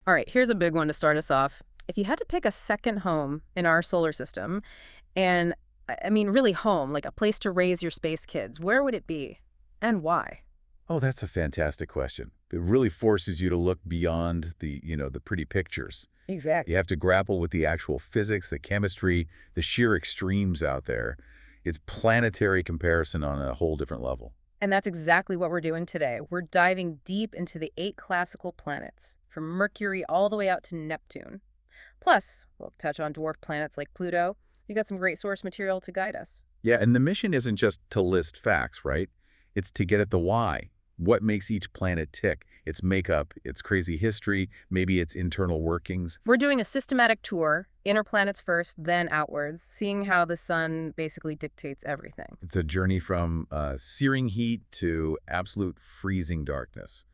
All right, here's a big one to start us off. If you had to pick a second home in our solar system, and I mean, really home, like a place to raise your space kids, where would it be? And why? Oh, that's a fantastic question. It really forces you to look beyond the pretty pictures. You Exactly. have to grapple with the actual physics, the chemistry, the sheer extremes out there. It's planetary comparison on a whole different level. And that's exactly what we're doing today. We're diving deep into the 8 classical planets, from Mercury all the way out to Neptune. Plus, we'll touch on dwarf planets like Pluto. You got some great source material to guide us. Yeah, and the mission isn't just to list facts, right? It's to get at the why. What makes each planet tick? Its makeup, its crazy history, maybe its internal workings. We're doing a systematic tour, inner planets first, then outwards, seeing how the sun basically dictates everything. It's a journey from searing heat to absolute freezing darkness.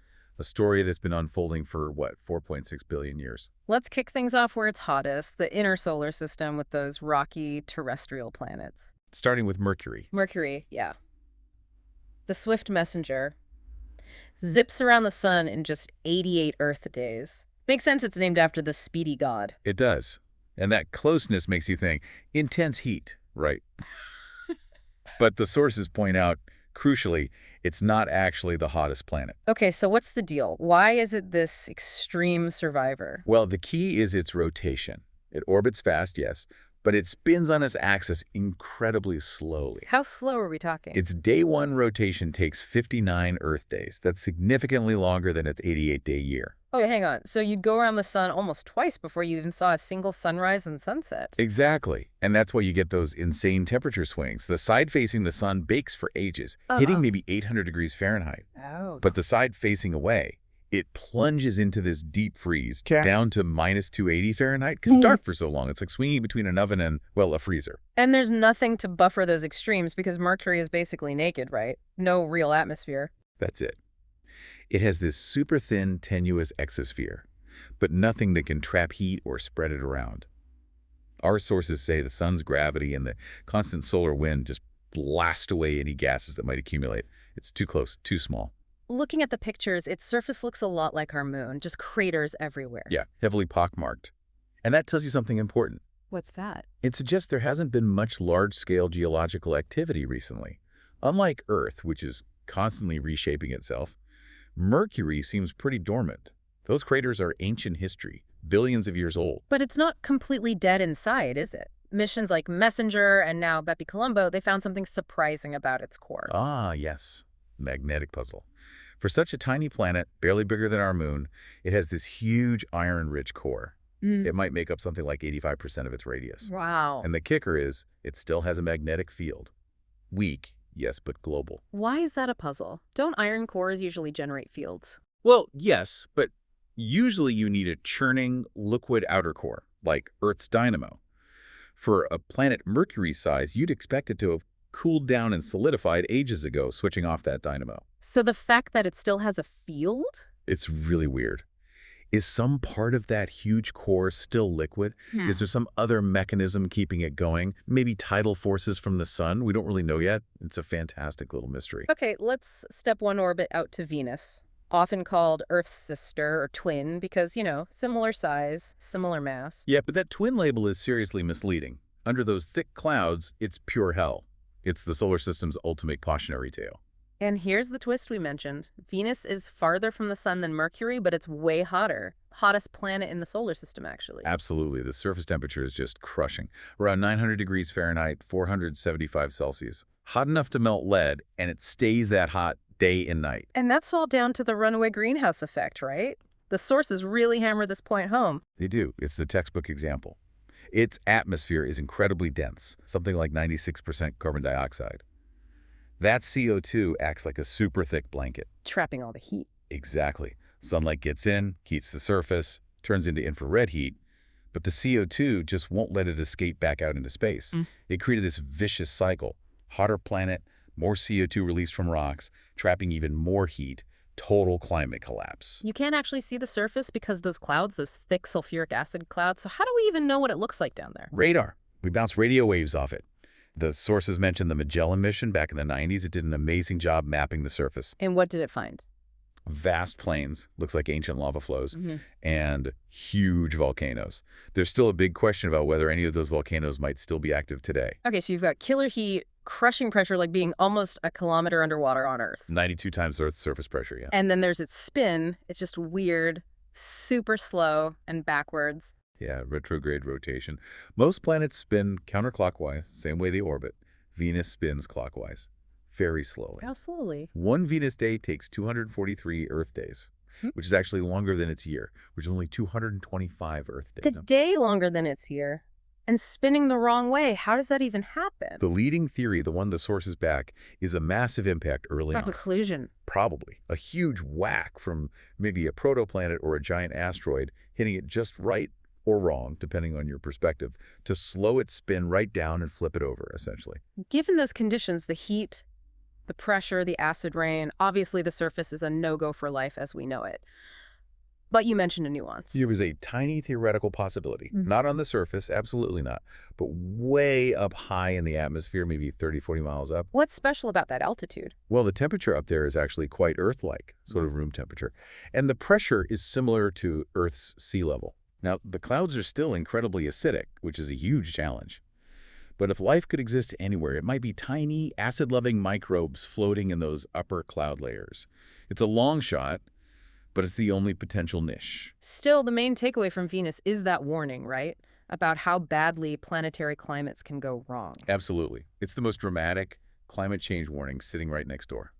A story that's been unfolding for, what, 4.6 billion years. Let's kick things off where it's hottest, the inner solar system with those rocky terrestrial planets. Starting with Mercury. Mercury, yeah. The swift messenger zips around the sun in just 88 Earth days. Makes sense it's named after the speedy god. It does. And that closeness makes you think, intense heat, right? But the sources point out, crucially, it's not actually the hottest planet. Okay, so what's the deal? Why is it this extreme survivor? Well, the key is its rotation. It orbits fast, yes, but it spins on its axis incredibly slowly. How slow are we talking? Its day one rotation takes 59 Earth days. That's significantly longer than its 88-day year. Oh, hang on. So you'd go around the sun almost twice before you even saw a single sunrise and sunset. Exactly. And that's why you get those insane temperature swings. The side facing the sun bakes for ages, hitting maybe 800 degrees Fahrenheit. Oh. But the side facing away, it plunges into this deep freeze down to minus 280 Fahrenheit. Because it's dark for so long. It's like swinging between an oven and, well, a freezer. And there's nothing to buffer those extremes because Mercury is basically naked, right? No real atmosphere. That's it. It has this super thin, tenuous exosphere, but nothing that can trap heat or spread it around. Our sources say the sun's gravity and the constant solar wind just blast away any gases that might accumulate. It's too close, too small. Looking at the pictures, its surface looks a lot like our moon, just craters everywhere. Yeah, heavily pockmarked. And that tells you something important. What's that? It suggests there hasn't been much large-scale geological activity recently. Unlike Earth, which is constantly reshaping itself, Mercury seems pretty dormant. Those craters are ancient history, billions of years old. But it's not completely dead inside, is it? Missions like Messenger and now Bepi Colombo, they found something surprising about its core. Ah, yes. Magnetic puzzle. For such a tiny planet, barely bigger than our moon, it has this huge iron-rich core. It might make up something like 85% of its radius. Wow. And the kicker is, it still has a magnetic field. Weak, yes, but global. Why is that a puzzle? Don't iron cores usually generate fields? Well, yes, but usually you need a churning liquid outer core, like Earth's dynamo. For a planet Mercury's size, you'd expect it to have cooled down and solidified ages ago, switching off that dynamo. So the fact that it still has a field? It's really weird. Is some part of that huge core still liquid? Is there some other mechanism keeping it going? Maybe tidal forces from the sun? We don't really know yet. It's a fantastic little mystery. Okay, let's step one orbit out to Venus, often called Earth's sister or twin because, similar size, similar mass. Yeah, but that twin label is seriously misleading. Under those thick clouds, it's pure hell. It's the solar system's ultimate cautionary tale. And here's the twist we mentioned. Venus is farther from the sun than Mercury, but it's way hotter. Hottest planet in the solar system, actually. Absolutely. The surface temperature is just crushing. Around 900 degrees Fahrenheit, 475 Celsius. Hot enough to melt lead, and it stays that hot day and night. And that's all down to the runaway greenhouse effect, right? The sources really hammer this point home. They do. It's the textbook example. Its atmosphere is incredibly dense, something like 96% carbon dioxide. That CO2 acts like a super thick blanket. Trapping all the heat. Exactly. Sunlight gets in, heats the surface, turns into infrared heat, but the CO2 just won't let it escape back out into space. It created this vicious cycle. Hotter planet, more CO2 released from rocks, trapping even more heat, total climate collapse. You can't actually see the surface because those clouds, those thick sulfuric acid clouds, so how do we even know what it looks like down there? Radar. We bounce radio waves off it. The sources mentioned the Magellan mission back in the 90s. It did an amazing job mapping the surface. And what did it find? Vast plains, looks like ancient lava flows, Hmm. and huge volcanoes. There's still a big question about whether any of those volcanoes might still be active today. Okay, so you've got killer heat, crushing pressure like being almost a kilometer underwater on Earth. 92 times Earth's surface pressure, yeah. And then there's its spin. It's just weird, super slow, and backwards. Yeah, retrograde rotation. Most planets spin counterclockwise, same way they orbit. Venus spins clockwise, very slowly. How slowly? One Venus day takes 243 Earth days, Hmm. which is actually longer than its year, which is only 225 Earth The days. day longer than its year. And spinning the wrong way. How does that even happen? The leading theory, the one the source is back, is a massive impact early That's on. a collision. Probably. A huge whack from maybe a protoplanet or a giant asteroid hitting it just right or wrong, depending on your perspective, to slow its spin right down and flip it over, essentially. Given those conditions, the heat, the pressure, the acid rain, obviously the surface is a no-go for life as we know it. But you mentioned a nuance. There was a tiny theoretical possibility. Mhm. Not on the surface, absolutely not, but way up high in the atmosphere, maybe 30, 40 miles up. What's special about that altitude? Well, the temperature up there is actually quite Earth-like, sort of room temperature. And the pressure is similar to Earth's sea level. Now, the clouds are still incredibly acidic, which is a huge challenge. But if life could exist anywhere, it might be tiny, acid-loving microbes floating in those upper cloud layers. It's a long shot, but it's the only potential niche. Still, the main takeaway from Venus is that warning, right? About how badly planetary climates can go wrong. Absolutely. It's the most dramatic climate change warning sitting right next door.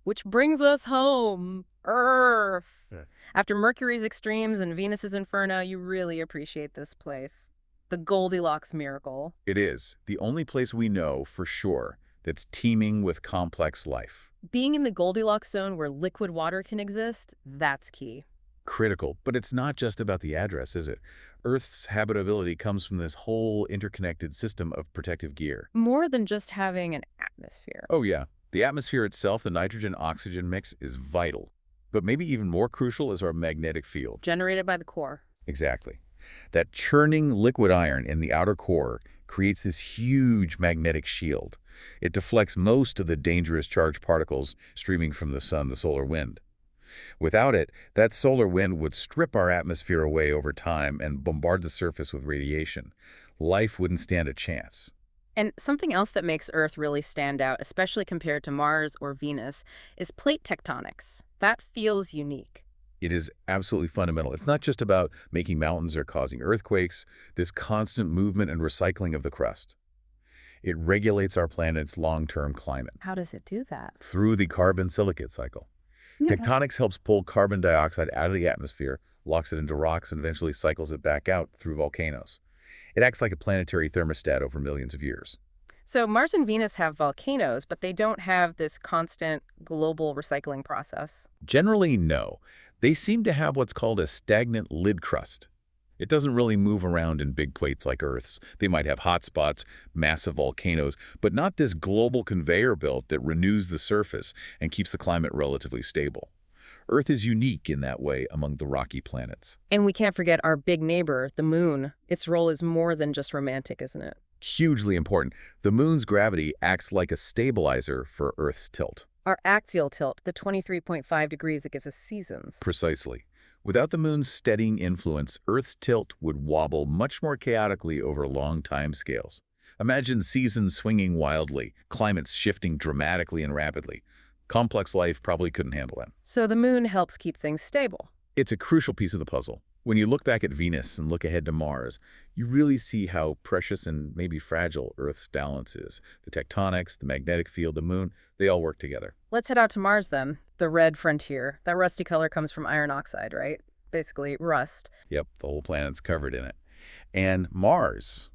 Which brings us home, Earth. Yeah. After Mercury's extremes and Venus's inferno, you really appreciate this place. The Goldilocks miracle. It is the only place we know for sure that's teeming with complex life. Being in the Goldilocks zone where liquid water can exist, that's key. Critical, but it's not just about the address, is it? Earth's habitability comes from this whole interconnected system of protective gear. More than just having an atmosphere. Oh yeah, the atmosphere itself, the nitrogen-oxygen mix, is vital. But maybe even more crucial is our magnetic field. Generated by the core. Exactly. That churning liquid iron in the outer core creates this huge magnetic shield. It deflects most of the dangerous charged particles streaming from the sun, the solar wind. Without it, that solar wind would strip our atmosphere away over time and bombard the surface with radiation. Life wouldn't stand a chance. And something else that makes Earth really stand out, especially compared to Mars or Venus, is plate tectonics. That feels unique. It is absolutely fundamental. It's not just about making mountains or causing earthquakes, this constant movement and recycling of the crust. It regulates our planet's long-term climate How does it do that? through the carbon silicate cycle. Yeah. Tectonics helps pull carbon dioxide out of the atmosphere, locks it into rocks, and eventually cycles it back out through volcanoes. It acts like a planetary thermostat over millions of years. So Mars and Venus have volcanoes, but they don't have this constant global recycling process. Generally, no. They seem to have what's called a stagnant lid crust. It doesn't really move around in big plates like Earth's. They might have hot spots, massive volcanoes, but not this global conveyor belt that renews the surface and keeps the climate relatively stable. Earth is unique in that way among the rocky planets. And we can't forget our big neighbor, the moon. Its role is more than just romantic, isn't it? Hugely important. The moon's gravity acts like a stabilizer for Earth's tilt. Our axial tilt, the 23.5 degrees that gives us seasons. Precisely. Without the moon's steadying influence, Earth's tilt would wobble much more chaotically over long time scales. Imagine seasons swinging wildly, climates shifting dramatically and rapidly. Complex life probably couldn't handle that. So the moon helps keep things stable. It's a crucial piece of the puzzle. When you look back at Venus and look ahead to Mars, you really see how precious and maybe fragile Earth's balance is. The tectonics, the magnetic field, the moon, they all work together. Let's head out to Mars then. The red frontier. That rusty color comes from iron oxide, right? Basically, rust. Yep, the whole planet's covered in it. And Mars,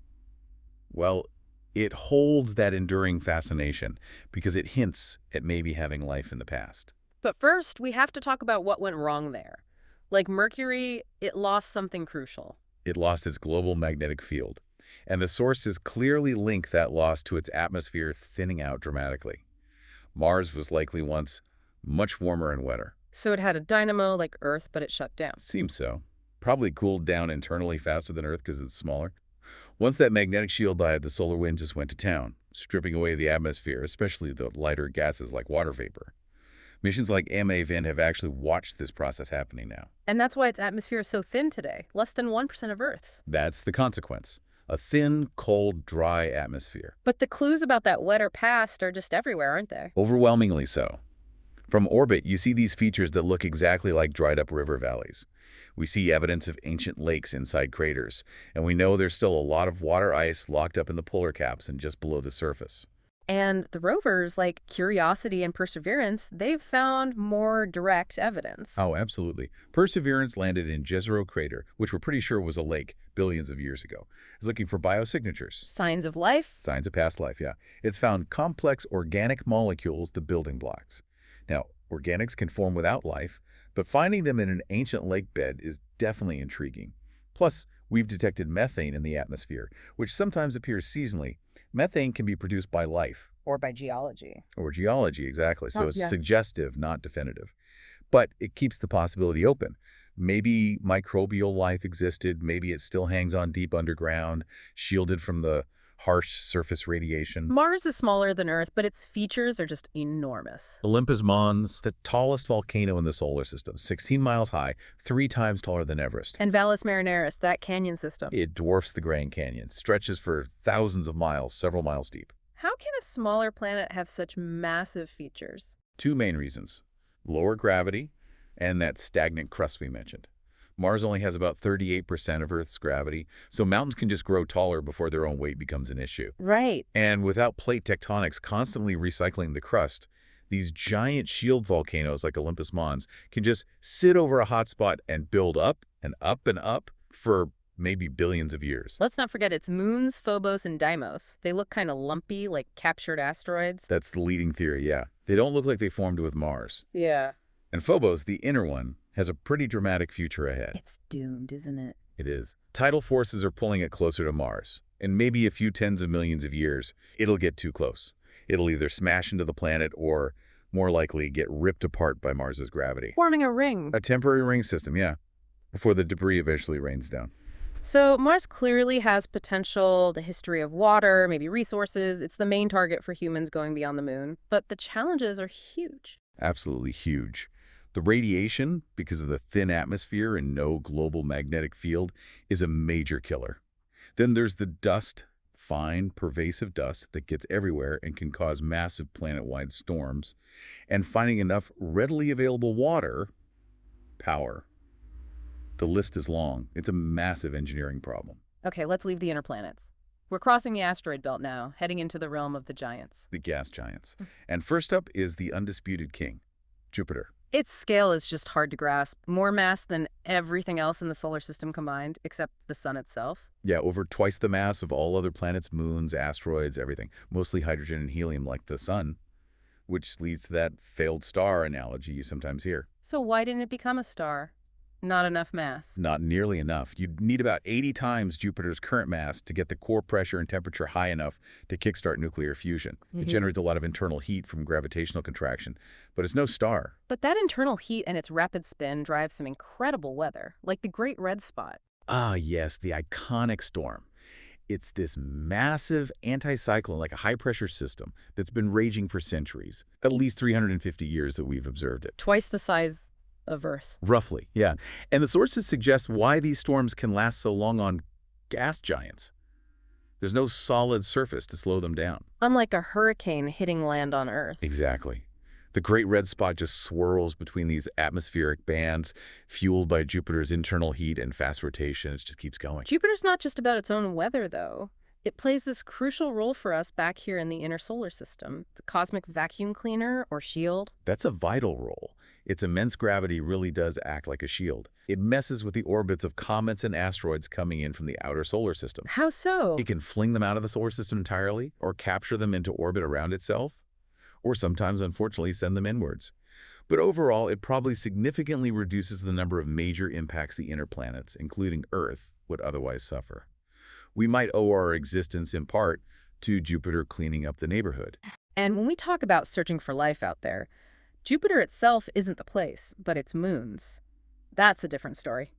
well, it holds that enduring fascination because it hints at maybe having life in the past. But first, we have to talk about what went wrong there. Like Mercury, it lost something crucial. It lost its global magnetic field, and the sources clearly link that loss to its atmosphere thinning out dramatically. Mars was likely once much warmer and wetter. So it had a dynamo like Earth, but it shut down. Seems so. Probably cooled down internally faster than Earth because it's smaller. Once that magnetic shield died, the solar wind just went to town, stripping away the atmosphere, especially the lighter gases like water vapor. Missions like MAVEN have actually watched this process happening now. And that's why its atmosphere is so thin today, less than 1% of Earth's. That's the consequence. A thin, cold, dry atmosphere. But the clues about that wetter past are just everywhere, aren't they? Overwhelmingly so. From orbit, you see these features that look exactly like dried-up river valleys. We see evidence of ancient lakes inside craters, and we know there's still a lot of water ice locked up in the polar caps and just below the surface. And the rovers, like Curiosity and Perseverance, they've found more direct evidence. Oh, absolutely. Perseverance landed in Jezero Crater, which we're pretty sure was a lake billions of years ago. It's looking for biosignatures. Signs of life? Signs of past life, yeah. It's found complex organic molecules, the building blocks. Now, organics can form without life, but finding them in an ancient lake bed is definitely intriguing. Plus, we've detected methane in the atmosphere, which sometimes appears seasonally. Methane can be produced by life. Or by geology. Or geology, exactly. So Oh, it's yeah. suggestive, not definitive. But it keeps the possibility open. Maybe microbial life existed. Maybe it still hangs on deep underground, shielded from the harsh surface radiation. Mars is smaller than Earth, but its features are just enormous. Olympus Mons, the tallest volcano in the solar system, 16 miles high, 3 times taller than Everest. And Valles Marineris, that canyon system. It dwarfs the Grand Canyon, stretches for thousands of miles, several miles deep. How can a smaller planet have such massive features? 2 main reasons: lower gravity and that stagnant crust we mentioned. Mars only has about 38% of Earth's gravity, so mountains can just grow taller before their own weight becomes an issue. Right. And without plate tectonics constantly recycling the crust, these giant shield volcanoes like Olympus Mons can just sit over a hot spot and build up and up and up for maybe billions of years. Let's not forget its moons, Phobos, and Deimos. They look kind of lumpy, like captured asteroids. That's the leading theory, yeah. They don't look like they formed with Mars. Yeah. And Phobos, the inner one, has a pretty dramatic future ahead. It's doomed, isn't it? It is. Tidal forces are pulling it closer to Mars. In maybe a few tens of millions of years, it'll get too close. It'll either smash into the planet or, more likely, get ripped apart by Mars's gravity. Forming a ring. A temporary ring system, yeah, before the debris eventually rains down. So Mars clearly has potential, the history of water, maybe resources. It's the main target for humans going beyond the moon. But the challenges are huge. Absolutely huge. The radiation, because of the thin atmosphere and no global magnetic field, is a major killer. Then there's the dust, fine, pervasive dust that gets everywhere and can cause massive planet-wide storms. And finding enough readily available water, power. The list is long. It's a massive engineering problem. Okay, let's leave the inner planets. We're crossing the asteroid belt now, heading into the realm of the giants. The gas giants. And first up is the undisputed king, Jupiter. Its scale is just hard to grasp. More mass than everything else in the solar system combined, except the sun itself. Yeah, over twice the mass of all other planets, moons, asteroids, everything. Mostly hydrogen and helium like the sun, which leads to that failed star analogy you sometimes hear. So why didn't it become a star? Not enough mass. Not nearly enough. You'd need about 80 times Jupiter's current mass to get the core pressure and temperature high enough to kickstart nuclear fusion. It generates a lot of internal heat from gravitational contraction, but it's no star. But that internal heat and its rapid spin drives some incredible weather, like the Great Red Spot. Ah, yes, the iconic storm. It's this massive anticyclone, like a high-pressure system, that's been raging for centuries, at least 350 years that we've observed it. Twice the size of Earth. Roughly, yeah. And the sources suggest why these storms can last so long on gas giants. There's no solid surface to slow them down. Unlike a hurricane hitting land on Earth. Exactly. The Great Red Spot just swirls between these atmospheric bands, fueled by Jupiter's internal heat and fast rotation. It just keeps going. Jupiter's not just about its own weather, though. It plays this crucial role for us back here in the inner solar system, the cosmic vacuum cleaner or shield. That's a vital role. Its immense gravity really does act like a shield. It messes with the orbits of comets and asteroids coming in from the outer solar system. How so? It can fling them out of the solar system entirely, or capture them into orbit around itself, or sometimes, unfortunately, send them inwards. But overall, it probably significantly reduces the number of major impacts the inner planets, including Earth, would otherwise suffer. We might owe our existence, in part, to Jupiter cleaning up the neighborhood. And when we talk about searching for life out there, Jupiter itself isn't the place, but its moons. That's a different story.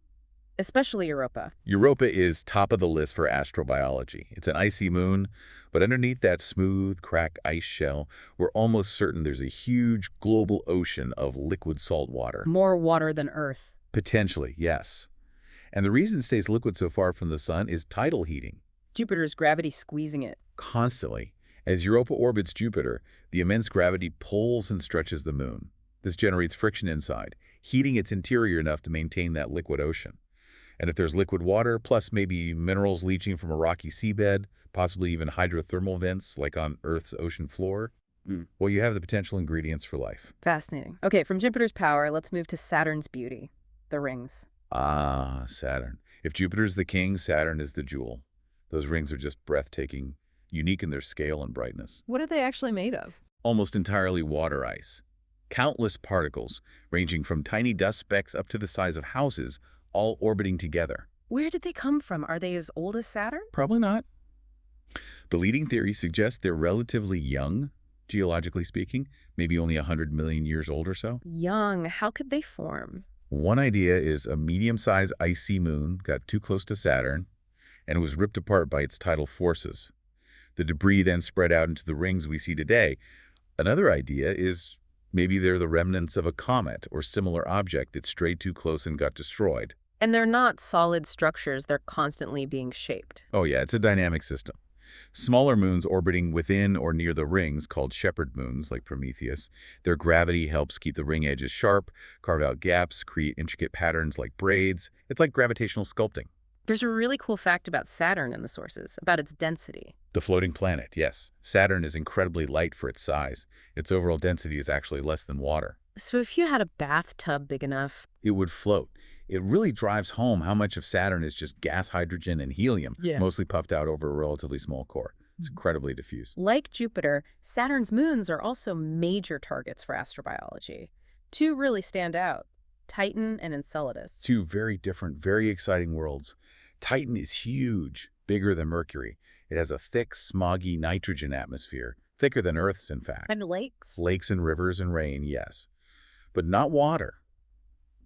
especially Europa. Europa is top of the list for astrobiology. It's an icy moon, but underneath that smooth, cracked ice shell, we're almost certain there's a huge global ocean of liquid salt water. More water than Earth. Potentially, yes. And the reason it stays liquid so far from the sun is tidal heating. Jupiter's gravity squeezing it. Constantly. As Europa orbits Jupiter, the immense gravity pulls and stretches the moon. This generates friction inside, heating its interior enough to maintain that liquid ocean. And if there's liquid water, plus maybe minerals leaching from a rocky seabed, possibly even hydrothermal vents like on Earth's ocean floor, well, you have the potential ingredients for life. Fascinating. Okay, from Jupiter's power, let's move to Saturn's beauty, the rings. Ah, Saturn. If Jupiter's the king, Saturn is the jewel. Those rings are just breathtaking, unique in their scale and brightness. What are they actually made of? Almost entirely water ice. Countless particles, ranging from tiny dust specks up to the size of houses, all orbiting together. Where did they come from? Are they as old as Saturn? Probably not. The leading theory suggests they're relatively young, geologically speaking, maybe only 100 million years old or so. Young. How could they form? One idea is a medium-sized icy moon got too close to Saturn and was ripped apart by its tidal forces. The debris then spread out into the rings we see today. Another idea is maybe they're the remnants of a comet or similar object that strayed too close and got destroyed. And they're not solid structures. They're constantly being shaped. Oh yeah, it's a dynamic system. Smaller moons orbiting within or near the rings, called shepherd moons like Prometheus, their gravity helps keep the ring edges sharp, carve out gaps, create intricate patterns like braids. It's like gravitational sculpting. There's a really cool fact about Saturn in the sources, about its density. The floating planet, yes. Saturn is incredibly light for its size. Its overall density is actually less than water. So if you had a bathtub big enough, It would float. It really drives home how much of Saturn is just gas, hydrogen, and helium, mostly puffed out over a relatively small core. It's incredibly diffuse. like Jupiter, Saturn's moons are also major targets for astrobiology. Two really stand out, Titan and Enceladus. Two very different, very exciting worlds. Titan is huge, bigger than Mercury. It has a thick, smoggy nitrogen atmosphere, thicker than Earth's, in fact. And lakes. Lakes and rivers and rain, yes. But not water.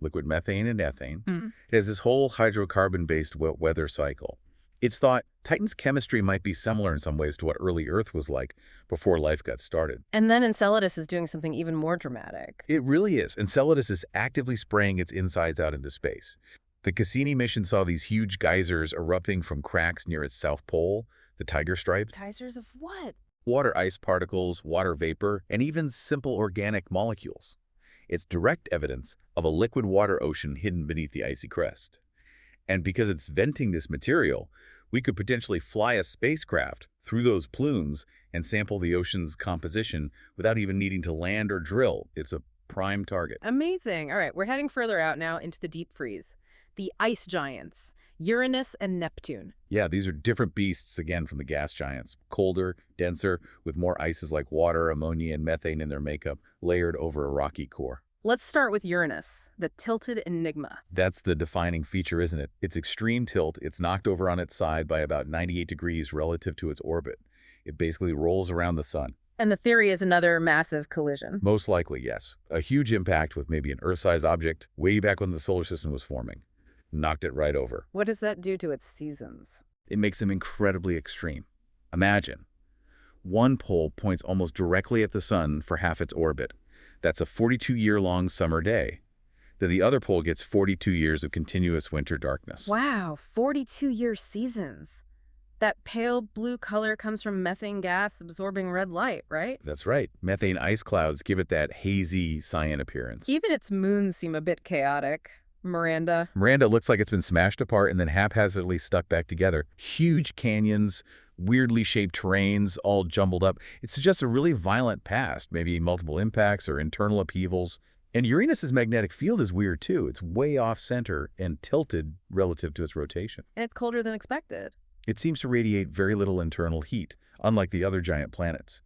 Liquid methane and ethane. It has this whole hydrocarbon-based wet weather cycle. It's thought Titan's chemistry might be similar in some ways to what early Earth was like before life got started. And then Enceladus is doing something even more dramatic. It really is. Enceladus is actively spraying its insides out into space. The Cassini mission saw these huge geysers erupting from cracks near its south pole, the Tiger Stripe. Geysers of what? Water ice particles, water vapor, and even simple organic molecules. It's direct evidence of a liquid water ocean hidden beneath the icy crest. And because it's venting this material, we could potentially fly a spacecraft through those plumes and sample the ocean's composition without even needing to land or drill. It's a prime target. Amazing. All right, we're heading further out now into the deep freeze. The ice giants, Uranus and Neptune. Yeah, these are different beasts, again, from the gas giants. Colder, denser, with more ices like water, ammonia, and methane in their makeup, layered over a rocky core. Let's start with Uranus, the tilted Enigma. That's the defining feature, isn't it? Its extreme tilt, it's knocked over on its side by about 98 degrees relative to its orbit. It basically rolls around the sun. And the theory is another massive collision. Most likely, yes. A huge impact with maybe an Earth-sized object way back when the solar system was forming. Knocked it right over. What does that do to its seasons? It makes them incredibly extreme. Imagine, one pole points almost directly at the sun for half its orbit. That's a 42-year-long summer day. Then the other pole gets 42 years of continuous winter darkness. Wow, 42-year seasons. That pale blue color comes from methane gas absorbing red light, right? That's right. Methane ice clouds give it that hazy cyan appearance. Even its moons seem a bit chaotic. Miranda. Miranda looks like it's been smashed apart and then haphazardly stuck back together. Huge canyons, weirdly shaped terrains, all jumbled up. It suggests a really violent past, maybe multiple impacts or internal upheavals. And Uranus's magnetic field is weird too. It's way off-center and tilted relative to its rotation. And it's colder than expected. It seems to radiate very little internal heat, unlike the other giant planets.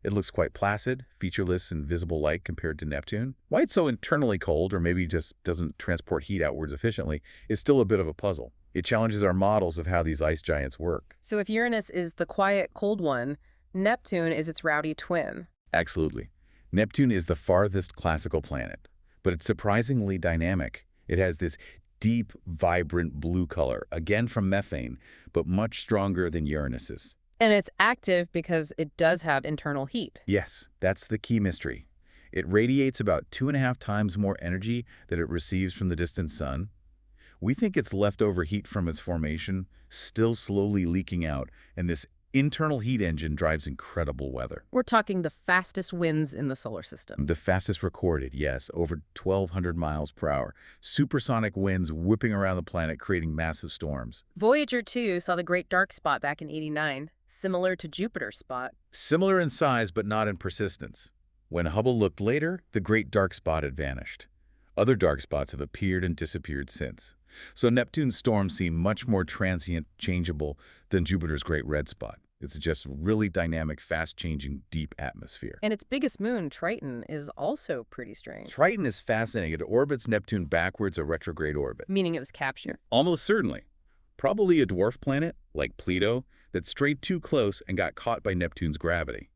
It looks quite placid, featureless, and visible light compared to Neptune. Why it's so internally cold, or maybe just doesn't transport heat outwards efficiently, is still a bit of a puzzle. It challenges our models of how these ice giants work. So if Uranus is the quiet, cold one, Neptune is its rowdy twin. Absolutely. Neptune is the farthest classical planet, but it's surprisingly dynamic. It has this deep, vibrant blue color, again from methane, but much stronger than Uranus's. And it's active because it does have internal heat. Yes, that's the key mystery. It radiates about 2.5 times more energy than it receives from the distant sun. We think it's leftover heat from its formation, still slowly leaking out, and this internal heat engine drives incredible weather. We're talking the fastest winds in the solar system. The fastest recorded, yes, over 1,200 miles per hour. Supersonic winds whipping around the planet, creating massive storms. Voyager 2 saw the Great Dark Spot back in '89, similar to Jupiter's spot. Similar in size, but not in persistence. When Hubble looked later, the Great Dark Spot had vanished. Other dark spots have appeared and disappeared since. So Neptune's storms seem much more transient, changeable than Jupiter's Great Red Spot. It's just really dynamic, fast-changing, deep atmosphere. And its biggest moon, Triton, is also pretty strange. Triton is fascinating. It orbits Neptune backwards, a retrograde orbit. Meaning it was captured. Almost certainly. Probably a dwarf planet, like Pluto, that strayed too close and got caught by Neptune's gravity.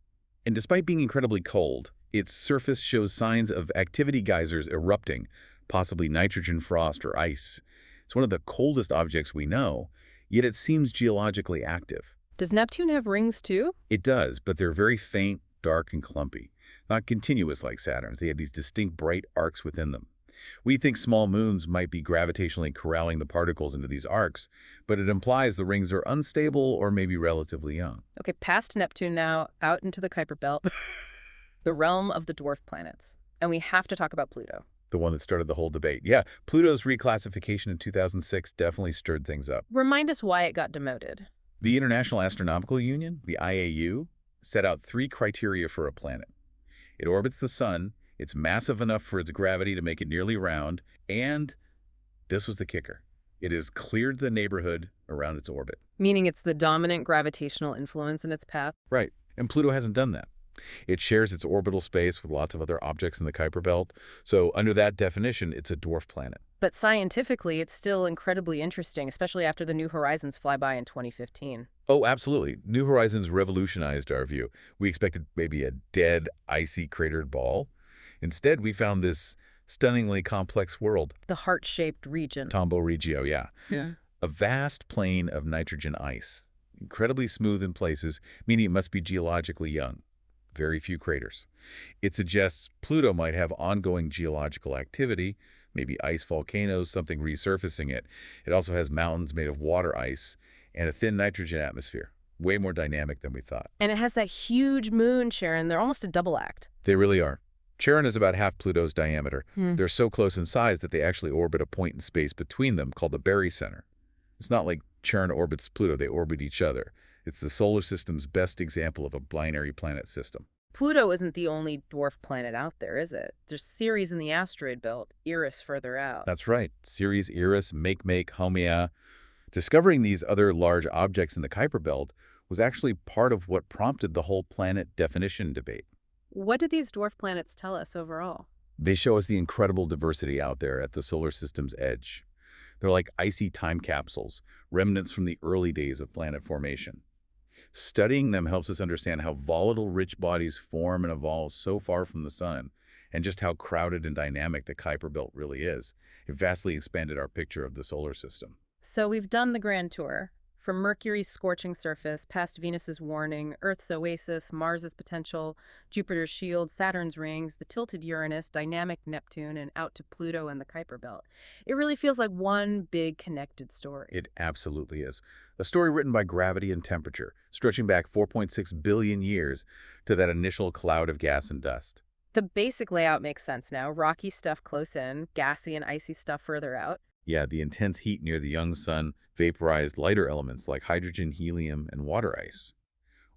And despite being incredibly cold, its surface shows signs of activity geysers erupting, possibly nitrogen frost or ice. It's one of the coldest objects we know, yet it seems geologically active. Does Neptune have rings too? It does, but they're very faint, dark, and clumpy. Not continuous like Saturn's. They have these distinct bright arcs within them. We think small moons might be gravitationally corralling the particles into these arcs, but it implies the rings are unstable or maybe relatively young. Okay, past Neptune now, out into the Kuiper Belt, the realm of the dwarf planets. And we have to talk about Pluto. The one that started the whole debate. Yeah, Pluto's reclassification in 2006 definitely stirred things up. Remind us why it got demoted. The International Astronomical Union, the IAU, set out 3 criteria for a planet. It orbits the sun, it's massive enough for its gravity to make it nearly round, and this was the kicker. It has cleared the neighborhood around its orbit. Meaning it's the dominant gravitational influence in its path. Right, and Pluto hasn't done that. It shares its orbital space with lots of other objects in the Kuiper Belt, so under that definition, it's a dwarf planet. But scientifically, it's still incredibly interesting, especially after the New Horizons flyby in 2015. Oh, absolutely. New Horizons revolutionized our view. We expected maybe a dead, icy, cratered ball. Instead, we found this stunningly complex world. The heart-shaped region. Tombo Regio, yeah. Yeah. A vast plain of nitrogen ice, incredibly smooth in places, meaning it must be geologically young. Very few craters. It suggests Pluto might have ongoing geological activity, maybe ice volcanoes, something resurfacing it. It also has mountains made of water ice and a thin nitrogen atmosphere. Way more dynamic than we thought. And it has that huge moon, Sharon. They're almost a double act. They really are. Charon is about half Pluto's diameter. They're so close in size that they actually orbit a point in space between them called the barycenter. It's not like Charon orbits Pluto, they orbit each other. It's the solar system's best example of a binary planet system. Pluto isn't the only dwarf planet out there, is it? There's Ceres in the asteroid belt, Eris further out. That's right. Ceres, Eris, Makemake, Haumea. Discovering these other large objects in the Kuiper Belt was actually part of what prompted the whole planet definition debate. What do these dwarf planets tell us overall? They show us the incredible diversity out there at the solar system's edge. They're like icy time capsules, remnants from the early days of planet formation. Studying them helps us understand how volatile rich bodies form and evolve so far from the sun, and just how crowded and dynamic the Kuiper Belt really is. It vastly expanded our picture of the solar system. So we've done the grand tour. From Mercury's scorching surface, past Venus's warning, Earth's oasis, Mars's potential, Jupiter's shield, Saturn's rings, the tilted Uranus, dynamic Neptune, and out to Pluto and the Kuiper Belt. It really feels like one big connected story. It absolutely is. A story written by gravity and temperature, stretching back 4.6 billion years to that initial cloud of gas and dust. The basic layout makes sense now. Rocky stuff close in, gassy and icy stuff further out. Yeah, the intense heat near the young sun vaporized lighter elements like hydrogen, helium, and water ice.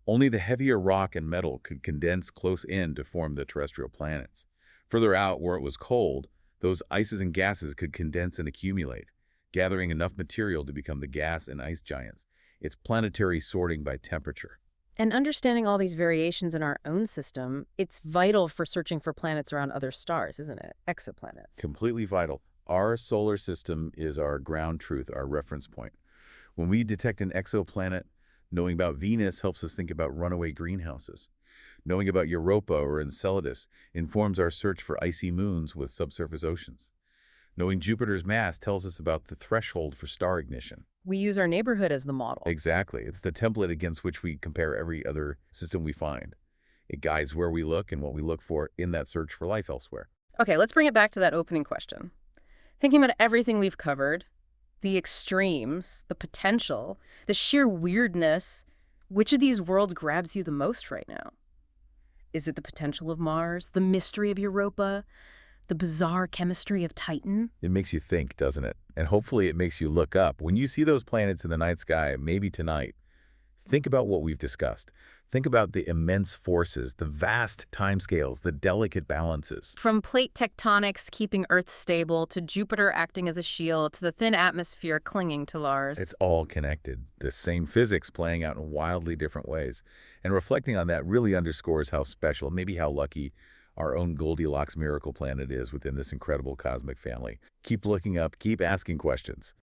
Only the heavier rock and metal could condense close in to form the terrestrial planets. Further out, where it was cold, those ices and gases could condense and accumulate, gathering enough material to become the gas and ice giants. It's planetary sorting by temperature. And understanding all these variations in our own system, it's vital for searching for planets around other stars, isn't it? Exoplanets. Completely vital. Our solar system is our ground truth, our reference point. When we detect an exoplanet, knowing about Venus helps us think about runaway greenhouses. Knowing about Europa or Enceladus informs our search for icy moons with subsurface oceans. Knowing Jupiter's mass tells us about the threshold for star ignition. We use our neighborhood as the model. Exactly. It's the template against which we compare every other system we find. It guides where we look and what we look for in that search for life elsewhere. Okay, let's bring it back to that opening question. Thinking about everything we've covered, the extremes, the potential, the sheer weirdness, which of these worlds grabs you the most right now? Is it the potential of Mars, the mystery of Europa, the bizarre chemistry of Titan? It makes you think, doesn't it? And hopefully it makes you look up. When you see those planets in the night sky, maybe tonight, think about what we've discussed. Think about the immense forces, the vast timescales, the delicate balances. From plate tectonics keeping Earth stable, to Jupiter acting as a shield, to the thin atmosphere clinging to Mars. It's all connected, the same physics playing out in wildly different ways. And reflecting on that really underscores how special, maybe how lucky, our own Goldilocks miracle planet is within this incredible cosmic family. Keep looking up, keep asking questions.